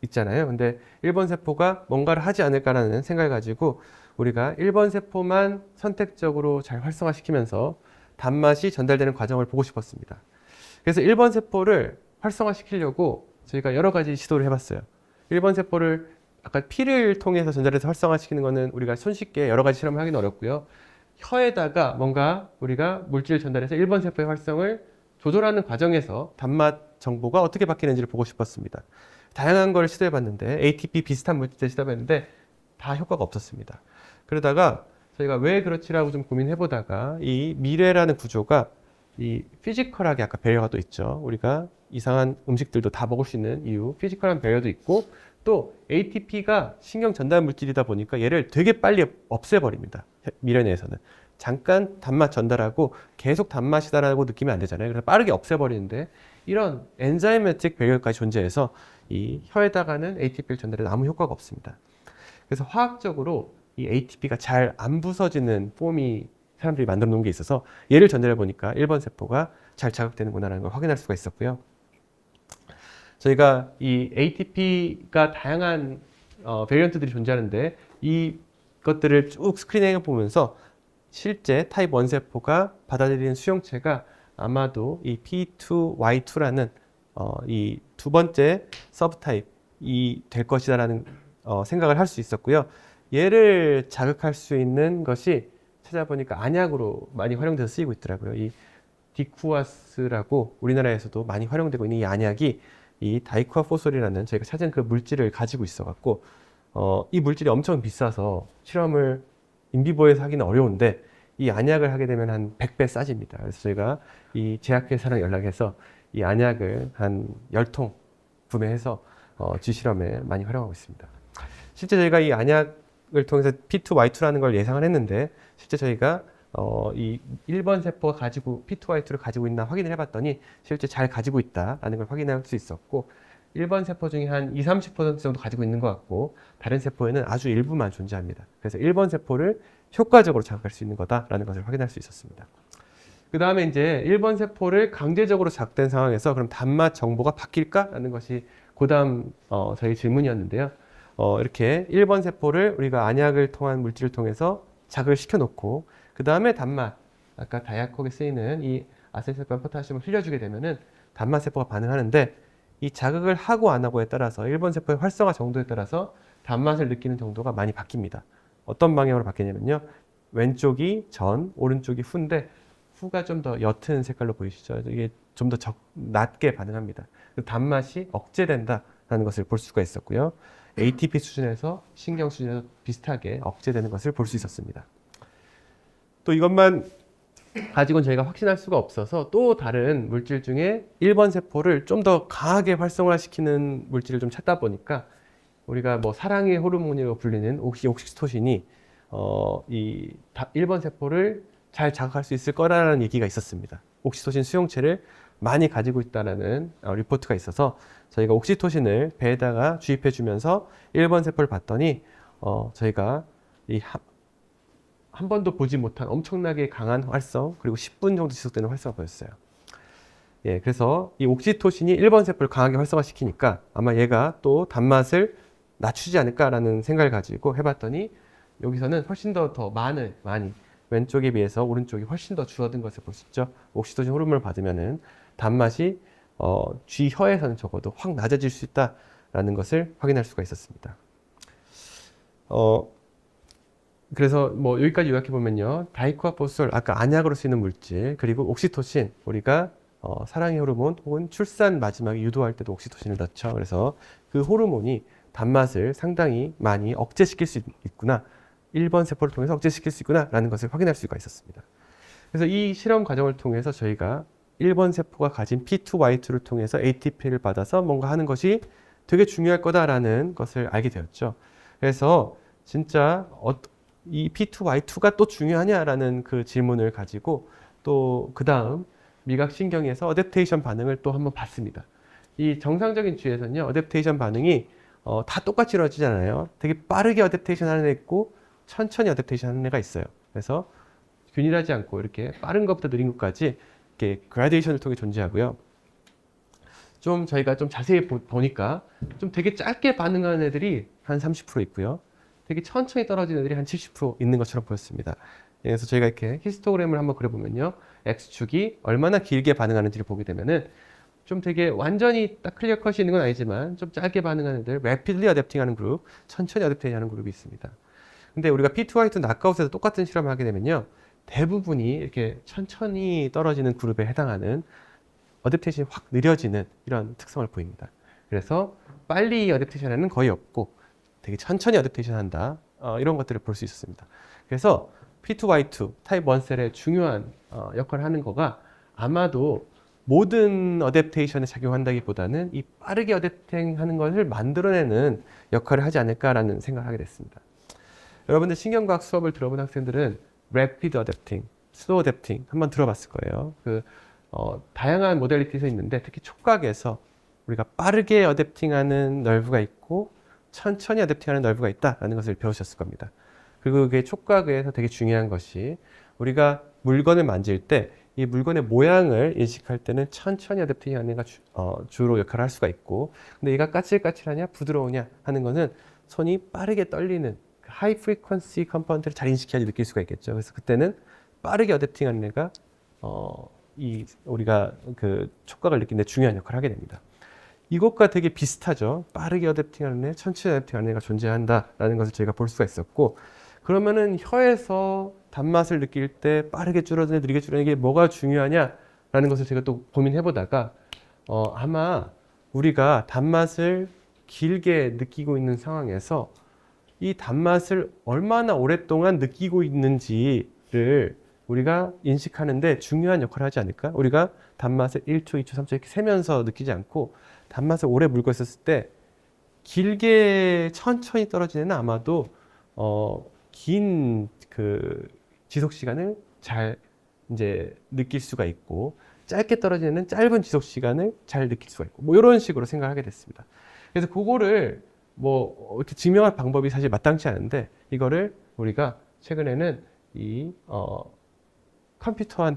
있잖아요. 근데 1번 세포가 뭔가를 하지 않을까라는 생각을 가지고 우리가 1번 세포만 선택적으로 잘 활성화시키면서 단맛이 전달되는 과정을 보고 싶었습니다. 그래서 1번 세포를 활성화시키려고 저희가 여러 가지 시도를 해봤어요. 1번 세포를 아까 피를 통해서 전달해서 활성화시키는 거는 우리가 손쉽게 여러 가지 실험을 하기는 어렵고요. 혀에다가 뭔가 우리가 물질을 전달해서 1번 세포의 활성을 조절하는 과정에서 단맛 정보가 어떻게 바뀌는지를 보고 싶었습니다. 다양한 걸 시도해봤는데 ATP 비슷한 물질을 시도해봤는데 다 효과가 없었습니다. 그러다가 저희가 왜 그렇지라고 좀 고민해보다가 이 미래라는 구조가 이 피지컬하게 아까 배려가 또 있죠. 우리가 이상한 음식들도 다 먹을 수 있는 이유 피지컬한 배려도 있고 또 ATP가 신경 전달 물질이다 보니까 얘를 되게 빨리 없애버립니다. 미래 내에서는. 잠깐 단맛 전달하고 계속 단맛이다라고 느끼면 안 되잖아요. 그래서 빠르게 없애버리는데 이런 엔자이매틱 배려까지 존재해서 이 혀에다가는 ATP를 전달해 아무 효과가 없습니다. 그래서 화학적으로 이 ATP가 잘 안 부서지는 폼이 사람들이 만들어 놓은 게 있어서 얘를 전달해 보니까 1번 세포가 잘 자극되는구나라는 걸 확인할 수가 있었고요. 저희가 이 ATP가 다양한 베리언트들이 존재하는데 이것들을 쭉 스크린해 보면서 실제 타입 1 세포가 받아들이는 수용체가 아마도 이 P2Y2라는 이 두 번째 서브 타입이 될 것이다라는 생각을 할 수 있었고요. 얘를 자극할 수 있는 것이 찾아보니까 안약으로 많이 활용돼서 쓰이고 있더라고요. 이 디쿠아스라고 우리나라에서도 많이 활용되고 있는 이 안약이 이 다이쿠아 포솔이라는 저희가 찾은 그 물질을 가지고 있어갖고 이 물질이 엄청 비싸서 실험을 인비보에서 하기는 어려운데 이 안약을 하게 되면 한 100배 싸집니다. 그래서 저희가 이 제약회사랑 연락해서 이 안약을 한 10통 구매해서 쥐실험에 많이 활용하고 있습니다. 실제 저희가 이 안약을 통해서 P2Y2라는 걸 예상을 했는데 실제 저희가 이 1번 세포가 가지고 P2Y2를 가지고 있나 확인을 해봤더니 실제 잘 가지고 있다라는 걸 확인할 수 있었고 1번 세포 중에 한 20-30% 정도 가지고 있는 것 같고 다른 세포에는 아주 일부만 존재합니다. 그래서 1번 세포를 효과적으로 자극할 수 있는 거다라는 것을 확인할 수 있었습니다. 그 다음에 이제 1번 세포를 강제적으로 자극된 상황에서 그럼 단맛 정보가 바뀔까라는 것이 그 다음 저희 질문이었는데요. 이렇게 1번 세포를 우리가 안약을 통한 물질을 통해서 자극을 시켜놓고 그 다음에 단맛, 아까 다이아콕에 쓰이는 이 아세틸콜 포타슘을 흘려주게 되면은 단맛 세포가 반응하는데 이 자극을 하고 안 하고에 따라서 1번 세포의 활성화 정도에 따라서 단맛을 느끼는 정도가 많이 바뀝니다. 어떤 방향으로 바뀌냐면요. 왼쪽이 전, 오른쪽이 후인데 후가 좀 더 옅은 색깔로 보이시죠? 이게 좀 더 낮게 반응합니다. 단맛이 억제된다라는 것을 볼 수가 있었고요. ATP 수준에서 신경 수준에서 비슷하게 억제되는 것을 볼 수 있었습니다. 또 이것만 가지고는 저희가 확신할 수가 없어서 또 다른 물질 중에 1번 세포를 좀 더 강하게 활성화시키는 물질을 좀 찾다 보니까 우리가 뭐 사랑의 호르몬이라고 불리는 옥시토신이 이 1번 세포를 잘 자극할 수 있을 거라는 얘기가 있었습니다. 옥시토신 수용체를 많이 가지고 있다는 리포트가 있어서 저희가 옥시토신을 배에다가 주입해 주면서 1번 세포를 봤더니 저희가 이 한 번도 보지 못한 엄청나게 강한 활성 그리고 10분 정도 지속되는 활성을 보였어요. 예, 그래서 이 옥시토신이 1번 세포를 강하게 활성화시키니까 아마 얘가 또 단맛을 낮추지 않을까라는 생각을 가지고 해봤더니 여기서는 훨씬 더 많이 왼쪽에 비해서 오른쪽이 훨씬 더 줄어든 것을 볼 수 있죠. 옥시토신 호르몬을 받으면은 단맛이 쥐 혀에서는 적어도 확 낮아질 수 있다라는 것을 확인할 수가 있었습니다. 그래서 뭐 여기까지 요약해 보면요. 다이쿠아포솔 아까 안약으로 쓰이는 물질 그리고 옥시토신 우리가 사랑의 호르몬 혹은 출산 마지막에 유도할 때도 옥시토신을 넣죠. 그래서 그 호르몬이 단맛을 상당히 많이 억제시킬 수 있구나. 1번 세포를 통해서 억제시킬 수 있구나 라는 것을 확인할 수가 있었습니다. 그래서 이 실험 과정을 통해서 저희가 1번 세포가 가진 P2Y2를 통해서 ATP를 받아서 뭔가 하는 것이 되게 중요할 거다라는 것을 알게 되었죠. 그래서 진짜 이 P2Y2가 또 중요하냐라는 그 질문을 가지고 또 그 다음 미각신경에서 어댑테이션 반응을 또 한번 봤습니다. 이 정상적인 쥐에서는요, 어댑테이션 반응이 다 똑같이 이루어지잖아요. 되게 빠르게 어댑테이션 하는 애 있고 천천히 어댑테이션 하는 애가 있어요. 그래서 균일하지 않고 이렇게 빠른 것부터 느린 것까지 이렇게 그라데이션을 통해 존재하고요. 좀 저희가 좀 자세히 보니까 좀 되게 짧게 반응하는 애들이 한 30% 있고요. 되게 천천히 떨어지는 애들이 한 70% 있는 것처럼 보였습니다. 그래서 저희가 이렇게 히스토그램을 한번 그려보면요. X축이 얼마나 길게 반응하는지를 보게 되면은 좀 되게 완전히 딱 클리어 컷이 있는 건 아니지만 좀 짧게 반응하는 애들, rapidly adapting 하는 그룹, 천천히 adapting 하는 그룹이 있습니다. 근데 우리가 P2Y2 낙아웃에서 똑같은 실험을 하게 되면요. 대부분이 이렇게 천천히 떨어지는 그룹에 해당하는 어댑테이션이 확 느려지는 이런 특성을 보입니다. 그래서 빨리 어댑테이션하는 거의 없고 되게 천천히 어댑테이션 한다. 이런 것들을 볼 수 있었습니다. 그래서 P2Y2 타입 1셀의 중요한 역할을 하는 거가 아마도 모든 어댑테이션에 작용한다기보다는 이 빠르게 어댑팅 하는 것을 만들어내는 역할을 하지 않을까라는 생각을 하게 됐습니다. 여러분들 신경과학 수업을 들어본 학생들은 Rapid Adapting, Slow Adapting 한번 들어봤을 거예요. 다양한 모델리티에서 있는데 특히 촉각에서 우리가 빠르게 어댑팅하는 널브가 있고 천천히 어댑팅하는 널브가 있다라는 것을 배우셨을 겁니다. 그리고 그게 촉각에서 되게 중요한 것이 우리가 물건을 만질 때 이 물건의 모양을 인식할 때는 천천히 어댑팅하는 애가 주로 역할을 할 수가 있고 근데 얘가 까칠까칠하냐 부드러우냐 하는 거는 손이 빠르게 떨리는 하이 프리퀀시 컴포넌트를 잘 인식해야지 느낄 수가 있겠죠. 그래서 그때는 빠르게 어댑팅하는 애가 우리가 그 촉각을 느끼는 데 중요한 역할을 하게 됩니다. 이것과 되게 비슷하죠. 빠르게 어댑팅하는 애, 천천히 어댑팅하는 애가 존재한다라는 것을 저희가 볼 수가 있었고 그러면은 혀에서 단맛을 느낄 때 빠르게 줄어드는 느리게 줄어드는 게 뭐가 중요하냐라는 것을 제가 또 고민해 보다가 아마 우리가 단맛을 길게 느끼고 있는 상황에서 이 단맛을 얼마나 오랫동안 느끼고 있는지를 우리가 인식하는데 중요한 역할을 하지 않을까? 우리가 단맛을 1초, 2초, 3초 이렇게 세면서 느끼지 않고 단맛을 오래 물고 있었을 때 길게 천천히 떨어지는 애는 아마도 긴 그 지속 시간을 잘 이제 느낄 수가 있고 짧게 떨어지는 애는 짧은 지속 시간을 잘 느낄 수가 있고 뭐 이런 식으로 생각하게 됐습니다. 그래서 그거를 뭐 이렇게 증명할 방법이 사실 마땅치 않은데 이거를 우리가 최근에는 컴퓨터를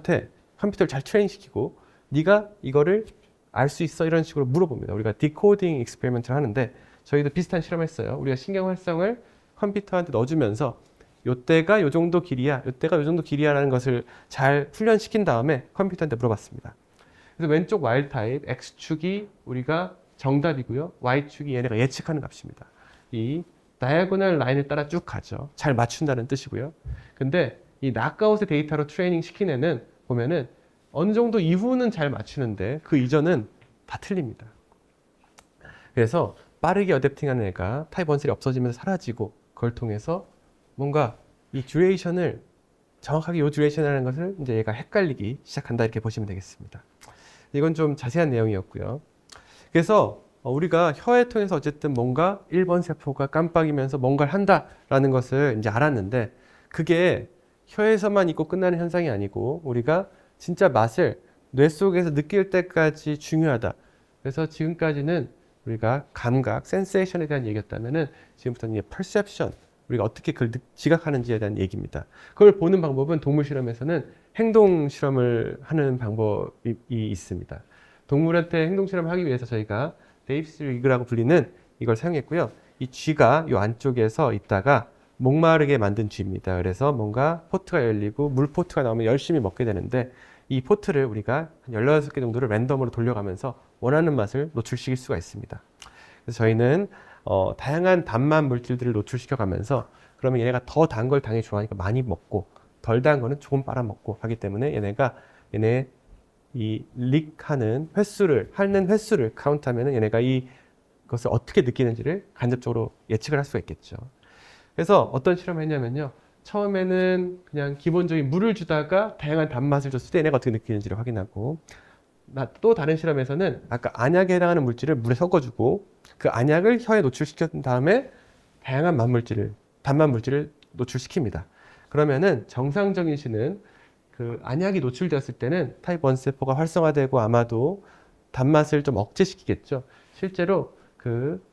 잘 트레이닝시키고 네가 이거를 알 수 있어 이런 식으로 물어봅니다. 우리가 디코딩 익스페리먼트를 하는데 저희도 비슷한 실험을 했어요. 우리가 신경 활성을 컴퓨터한테 넣어주면서 요때가 요 정도 길이야, 요때가 요 정도 길이야 라는 것을 잘 훈련시킨 다음에 컴퓨터한테 물어봤습니다. 그래서 왼쪽 Y 타입 X축이 우리가 정답이고요. Y축이 얘네가 예측하는 값입니다. 이 다이아고널 라인을 따라 쭉 가죠. 잘 맞춘다는 뜻이고요. 근데 이 낙아웃의 데이터로 트레이닝 시킨 애는 보면은 어느 정도 이후는 잘 맞추는데 그 이전은 다 틀립니다. 그래서 빠르게 어댑팅하는 애가 타입 1셀이 없어지면서 사라지고 그걸 통해서 뭔가 이 듀레이션을 정확하게 이 듀레이션이라는 것을 이제 얘가 헷갈리기 시작한다 이렇게 보시면 되겠습니다. 이건 좀 자세한 내용이었고요. 그래서 우리가 혀를 통해서 어쨌든 뭔가 1번 세포가 깜빡이면서 뭔가를 한다라는 것을 이제 알았는데 그게 혀에서만 있고 끝나는 현상이 아니고 우리가 진짜 맛을 뇌 속에서 느낄 때까지 중요하다. 그래서 지금까지는 우리가 감각, 센세이션에 대한 얘기였다면은 지금부터는 이제 퍼셉션, 우리가 어떻게 그걸 지각하는지에 대한 얘기입니다. 그걸 보는 방법은 동물 실험에서는 행동 실험을 하는 방법이 있습니다. 동물한테 행동 실험을 하기 위해서 저희가 데이비스 리그라고 불리는 이걸 사용했고요. 이 쥐가 이 안쪽에서 있다가 목마르게 만든 쥐입니다. 그래서 뭔가 포트가 열리고 물 포트가 나오면 열심히 먹게 되는데 이 포트를 우리가 한 16개 정도를 랜덤으로 돌려가면서 원하는 맛을 노출시킬 수가 있습니다. 그래서 저희는 다양한 단맛 물질들을 노출시켜가면서 그러면 얘네가 더 단 걸 당연히 좋아하니까 많이 먹고 덜 단 거는 조금 빨아먹고 하기 때문에 얘네 이 릭하는 횟수를 카운트하면은 얘네가 이것을 어떻게 느끼는지를 간접적으로 예측을 할 수가 있겠죠. 그래서 어떤 실험을 했냐면요. 처음에는 그냥 기본적인 물을 주다가 다양한 단맛을 줬을 때 얘네가 어떻게 느끼는지를 확인하고 또 다른 실험에서는 아까 안약에 해당하는 물질을 물에 섞어주고 그 안약을 혀에 노출시킨 다음에 다양한 단맛 물질을 노출시킵니다. 그러면은 정상적인 시는 그 안약이 노출되었을 때는 타입 1 세포가 활성화되고 아마도 단맛을 좀 억제시키겠죠. 실제로 그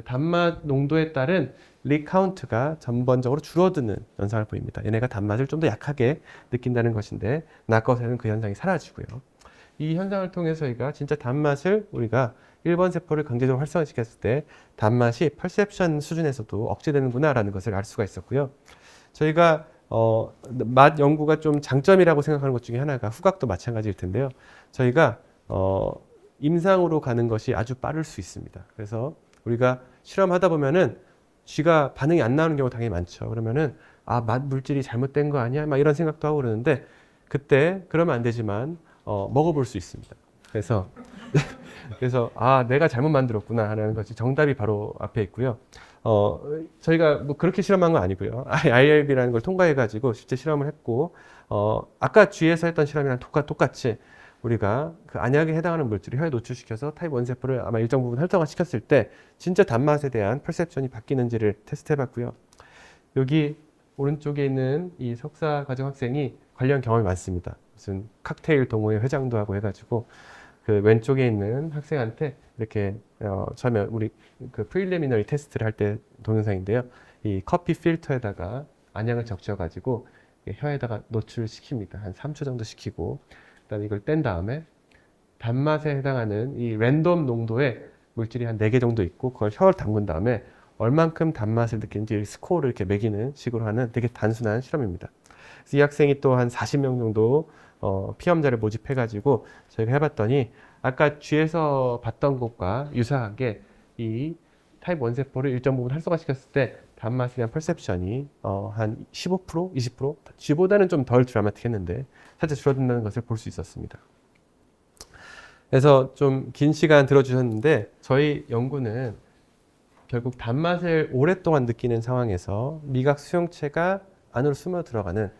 단맛 농도에 따른 릭 카운트가 전반적으로 줄어드는 현상을 보입니다. 얘네가 단맛을 좀 더 약하게 느낀다는 것인데 낙아웃에는 그 현상이 사라지고요. 이 현상을 통해서 저희가 진짜 단맛을 우리가 1번 세포를 강제적으로 활성화시켰을 때 단맛이 퍼셉션 수준에서도 억제되는구나라는 것을 알 수가 있었고요. 저희가 맛 연구가 좀 장점이라고 생각하는 것 중에 하나가 후각도 마찬가지일 텐데요. 저희가 임상으로 가는 것이 아주 빠를 수 있습니다. 그래서 우리가 실험하다 보면은 쥐가 반응이 안 나오는 경우가 당연히 많죠. 그러면은 맛 물질이 잘못된 거 아니야? 막 이런 생각도 하고 그러는데 그때 그러면 안 되지만 먹어볼 수 있습니다. 그래서 내가 잘못 만들었구나 하는 것이 정답이 바로 앞에 있고요. 저희가 뭐 그렇게 실험한 건 아니고요. IRB라는 걸 통과해가지고 실제 실험을 했고, 아까 쥐에서 했던 실험이랑 똑같이 우리가 그 안약에 해당하는 물질을 혀에 노출시켜서 타입 1세포를 아마 일정 부분 활성화시켰을 때 진짜 단맛에 대한 퍼셉션이 바뀌는지를 테스트해봤고요. 여기 오른쪽에 있는 이 석사 과정 학생이 관련 경험이 많습니다. 무슨 칵테일 동호회 회장도 하고 해가지고 그 왼쪽에 있는 학생한테 이렇게 처음에 우리 그 프리리미너리 테스트를 할 때 동영상인데요. 이 커피 필터에다가 안약을 적셔가지고 혀에다가 노출시킵니다. 한 3초 정도 시키고 그다음에 이걸 뗀 다음에 단맛에 해당하는 이 랜덤 농도의 물질이 한 4개 정도 있고 그걸 혀를 담근 다음에 얼만큼 단맛을 느끼는지 스코어를 이렇게 매기는 식으로 하는 되게 단순한 실험입니다. 그래서 이 학생이 또 한 40명 정도 피험자를 모집해가지고 저희가 해봤더니 아까 쥐에서 봤던 것과 유사하게 이 타입 1세포를 일정 부분 활성화시켰을 때 단맛에 대한 퍼셉션이 한 15%, 20% 쥐보다는 좀 덜 드라마틱했는데 살짝 줄어든다는 것을 볼 수 있었습니다. 그래서 좀 긴 시간 들어주셨는데 저희 연구는 결국 단맛을 오랫동안 느끼는 상황에서 미각 수용체가 안으로 스며 들어가는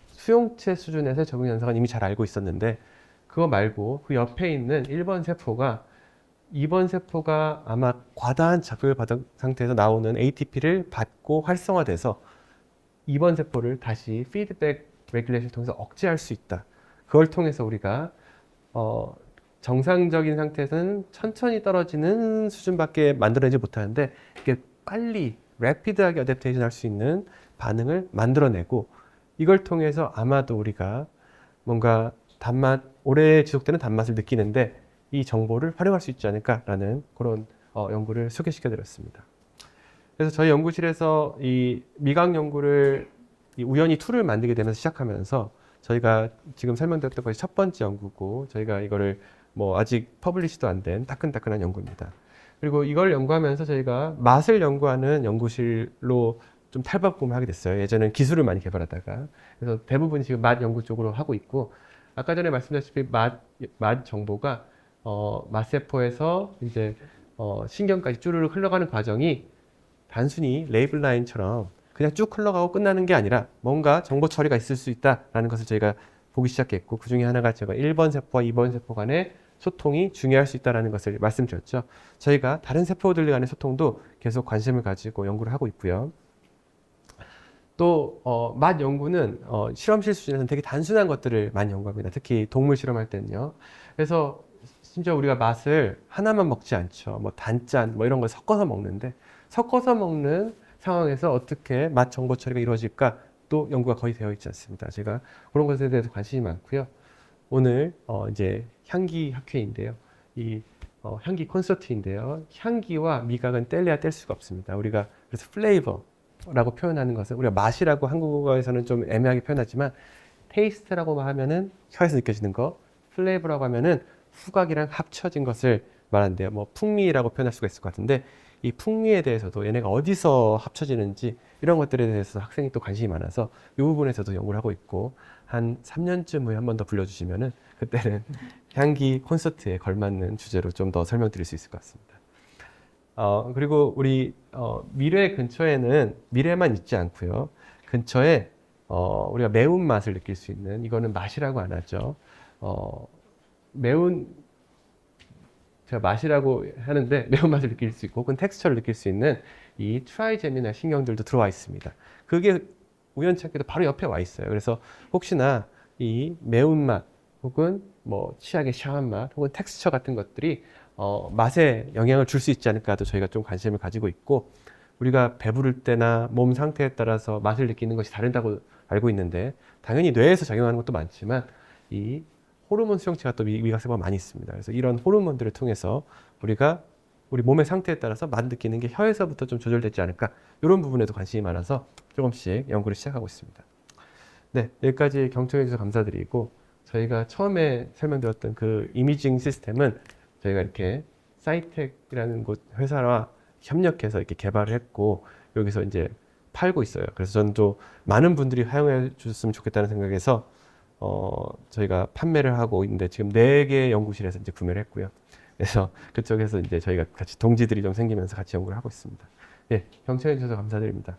수용체 수준에서의 적응 현상은 이미 잘 알고 있었는데 그거 말고 그 옆에 있는 1번 세포가 2번 세포가 아마 과다한 자극을 받은 상태에서 나오는 ATP를 받고 활성화돼서 2번 세포를 다시 피드백 레귤레이션을 통해서 억제할 수 있다. 그걸 통해서 우리가 정상적인 상태에서는 천천히 떨어지는 수준밖에 만들어내지 못하는데 이게 빨리 래피드하게 어댑테이션 할 수 있는 반응을 만들어내고 이걸 통해서 아마도 우리가 뭔가 단맛, 오래 지속되는 단맛을 느끼는데 이 정보를 활용할 수 있지 않을까라는 그런 연구를 소개시켜 드렸습니다. 그래서 저희 연구실에서 이 미각 연구를 우연히 툴을 만들게 되면서 시작하면서 저희가 지금 설명드렸던 것이 첫 번째 연구고 저희가 이거를 뭐 아직 퍼블리시도 안 된 따끈따끈한 연구입니다. 그리고 이걸 연구하면서 저희가 맛을 연구하는 연구실로 좀 탈바꿈을 하게 됐어요. 예전에는 기술을 많이 개발하다가. 그래서 대부분 지금 맛 연구 쪽으로 하고 있고, 아까 전에 말씀드렸다시피 맛 정보가, 맛세포에서 이제, 신경까지 쭈르륵 흘러가는 과정이 단순히 레이블 라인처럼 그냥 쭉 흘러가고 끝나는 게 아니라 뭔가 정보 처리가 있을 수 있다라는 것을 저희가 보기 시작했고, 그 중에 하나가 제가 1번 세포와 2번 세포 간의 소통이 중요할 수 있다는 것을 말씀드렸죠. 저희가 다른 세포들 간의 소통도 계속 관심을 가지고 연구를 하고 있고요. 또 맛 연구는 실험실 수준에서는 되게 단순한 것들을 많이 연구합니다. 특히 동물 실험할 때는요. 그래서 심지어 우리가 맛을 하나만 먹지 않죠. 뭐 단짠 뭐 이런 걸 섞어서 먹는데 섞어서 먹는 상황에서 어떻게 맛 정보 처리가 이루어질까 또 연구가 거의 되어 있지 않습니다. 제가 그런 것에 대해서 관심이 많고요. 오늘 이제 향기 학회인데요. 이 향기 콘서트인데요. 향기와 미각은 뗄래야 뗄 수가 없습니다. 우리가 그래서 플레이버라고 표현하는 것은 우리가 맛이라고 한국어에서는 좀 애매하게 표현하지만 테이스트라고 하면은 혀에서 느껴지는 거, 플레이버라고 하면은 후각이랑 합쳐진 것을 말하는데요. 뭐 풍미라고 표현할 수가 있을 것 같은데 이 풍미에 대해서도 얘네가 어디서 합쳐지는지 이런 것들에 대해서 학생이 또 관심이 많아서 이 부분에서도 연구를 하고 있고 한 3년쯤 후에 한 번 더 불러주시면은 그때는 향기 콘서트에 걸맞는 주제로 좀 더 설명드릴 수 있을 것 같습니다. 그리고 우리 미래 근처에는 미래만 있지 않고요. 근처에 우리가 매운맛을 느낄 수 있는 이거는 맛이라고 안 하죠. 제가 맛이라고 하는데 매운맛을 느낄 수 있고 혹은 텍스처를 느낄 수 있는 이 트라이제미널 신경들도 들어와 있습니다. 그게 우연찮게도 바로 옆에 와 있어요. 그래서 혹시나 이 매운맛 혹은 뭐 치약의 샤워한 맛 혹은 텍스처 같은 것들이 맛에 영향을 줄 수 있지 않을까도 저희가 좀 관심을 가지고 있고 우리가 배부를 때나 몸 상태에 따라서 맛을 느끼는 것이 다르다고 알고 있는데 당연히 뇌에서 작용하는 것도 많지만 이 호르몬 수용체가 또 미각세포가 많이 있습니다. 그래서 이런 호르몬들을 통해서 우리가 우리 몸의 상태에 따라서 맛 느끼는 게 혀에서부터 좀 조절되지 않을까, 이런 부분에도 관심이 많아서 조금씩 연구를 시작하고 있습니다. 네, 여기까지 경청해 주셔서 감사드리고, 저희가 처음에 설명드렸던 그 이미징 시스템은 저희가 이렇게 사이텍이라는 곳 회사와 협력해서 이렇게 개발을 했고, 여기서 이제 팔고 있어요. 그래서 저는 또 많은 분들이 사용해 주셨으면 좋겠다는 생각에서 저희가 판매를 하고 있는데, 지금 4개 연구실에서 이제 구매를 했고요. 그래서 그쪽에서 이제 저희가 같이 동지들이 좀 생기면서 같이 연구를 하고 있습니다. 예, 경청해 주셔서 감사드립니다.